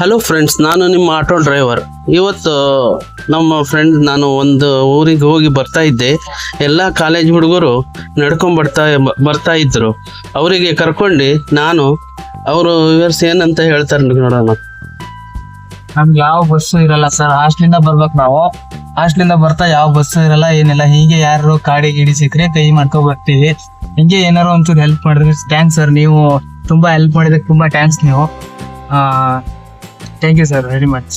Hello friends, ನಾನು ನಿಮ್ಮ auto driver. ಇವತ್ತು ನಮ್ಮ ಫ್ರೆಂಡ್ ನಾನು ಒಂದು ಊರಿಗೆ ಹೋಗಿ ಬರ್ತಾ ಇದ್ದೆ. ಎಲ್ಲ ಕಾಲೇಜ್ ಹುಡುಗರು ನಡ್ಕೊಂಡು ಬರ್ತಾ ಇದ್ರು. ಅವರಿಗೆ ಕರ್ಕೊಂಡು ನಾನು ಅವರು ವಿವರಿಸಿ ಏನಂತ ಹೇಳ್ತಾರೆ ನೋಡೋಣ. ನಮ್ಗೆ ಯಾವ ಬಸ್ಸು ಇರಲ್ಲ ಸರ್, ಹಾಸ್ಟ್ಲಿಂದ ಬರ್ಬೇಕು ನಾವು. ಹಾಸ್ಟ್ಲಿಂದ ಬರ್ತಾ ಯಾವ ಬಸ್ಸು ಇರಲ್ಲ, ಏನಿಲ್ಲ. ಹೀಗೆ ಯಾರು ಗಾಡಿ ಗಿಡಿ ಸಿಕ್ಕರೆ ಕೈ ಮಾಡ್ಕೊ ಬರ್ತೀವಿ. ಹಿಂಗೆ ಏನಾರು ಒಂಚೂರು ಹೆಲ್ಪ್ ಮಾಡಿದ್ರೆ ಥ್ಯಾಂಕ್ಸ್ ಸರ್. ನೀವು ತುಂಬಾ ಹೆಲ್ಪ್ ಮಾಡಿದಕ್ಕೆ ತುಂಬಾ ಥ್ಯಾಂಕ್ಸ್. ನೀವು thank you sir, very much.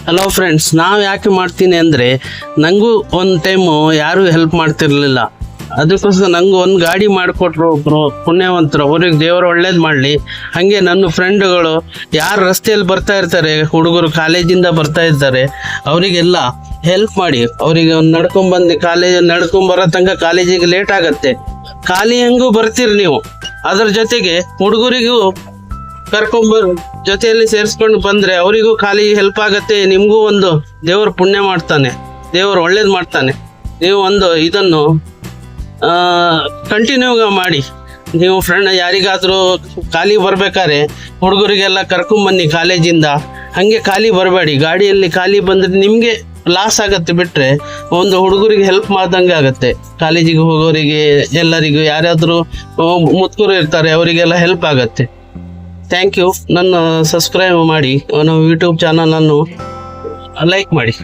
Hello friends, ನಾವು ಯಾಕೆ ಮಾಡ್ತೀನಿ ಅಂದರೆ ನನಗೂ ಒಂದು ಟೈಮು ಯಾರೂ ಹೆಲ್ಪ್ ಮಾಡ್ತಿರ್ಲಿಲ್ಲ. ಅದಕ್ಕೋಸ್ಕರ ನಂಗೆ ಒಂದು ಗಾಡಿ ಮಾಡಿಕೊಟ್ರು ಒಬ್ಬರು ಪುಣ್ಯವಂತರು. ಅವ್ರಿಗೆ ದೇವರು ಒಳ್ಳೇದು ಮಾಡಲಿ. ಹಾಗೆ ನನ್ನ ಫ್ರೆಂಡ್ಗಳು ಯಾರು ರಸ್ತೆಯಲ್ಲಿ ಬರ್ತಾ ಇರ್ತಾರೆ, ಹುಡುಗರು ಕಾಲೇಜಿಂದ ಬರ್ತಾ ಇರ್ತಾರೆ, ಅವರಿಗೆಲ್ಲ ಹೆಲ್ಪ್ ಮಾಡಿ. ಅವರಿಗೆ ನಡ್ಕೊಂಬಂದು ನಡ್ಕೊಂಬರೋ ತನಕ ಕಾಲೇಜಿಗೆ ಲೇಟ್ ಆಗುತ್ತೆ. ಖಾಲಿ ಹೆಂಗೂ ಬರ್ತೀರಿ ನೀವು. ಅದರ ಜೊತೆಗೆ ಹುಡುಗರಿಗೂ ಜೊತೆಯಲ್ಲಿ ಸೇರಿಸ್ಕೊಂಡು ಬಂದರೆ ಅವರಿಗೂ ಖಾಲಿ ಹೆಲ್ಪ್ ಆಗುತ್ತೆ. ನಿಮಗೂ ಒಂದು ದೇವರು ಪುಣ್ಯ ಮಾಡ್ತಾನೆ, ದೇವರು ಒಳ್ಳೇದು ಮಾಡ್ತಾನೆ. ನೀವು ಒಂದು ಇದನ್ನು ಕಂಟಿನ್ಯೂಗ ಮಾಡಿ. ನೀವು ಫ್ರೆಂಡ್ ಯಾರಿಗಾದರೂ ಖಾಲಿ ಬರ್ಬೇಕಾದ್ರೆ ಹುಡುಗರಿಗೆಲ್ಲ ಕರ್ಕೊಂಬನ್ನಿ ಕಾಲೇಜಿಂದ. ಹಾಗೆ ಖಾಲಿ ಬರಬೇಡಿ. ಗಾಡಿಯಲ್ಲಿ ಖಾಲಿ ಬಂದರೆ ನಿಮಗೆ ಲಾಸ್ ಆಗುತ್ತೆ, ಬಿಟ್ಟರೆ ಒಂದು ಹುಡುಗರಿಗೆ ಹೆಲ್ಪ್ ಮಾಡ್ದಂಗೆ ಆಗುತ್ತೆ. ಕಾಲೇಜಿಗೆ ಹೋಗೋರಿಗೆ ಎಲ್ಲರಿಗೂ ಯಾರಾದರೂ ಮುತ್ಕರು ಇರ್ತಾರೆ, ಅವರಿಗೆಲ್ಲ ಹೆಲ್ಪ್ ಆಗುತ್ತೆ. Thank you. ನನ್ನ ಸಬ್ಸ್ಕ್ರೈಬ್ ಮಾಡಿ, ನಮ್ಮ ಯೂಟ್ಯೂಬ್ ಚಾನಲನ್ನು ಲೈಕ್ ಮಾಡಿ.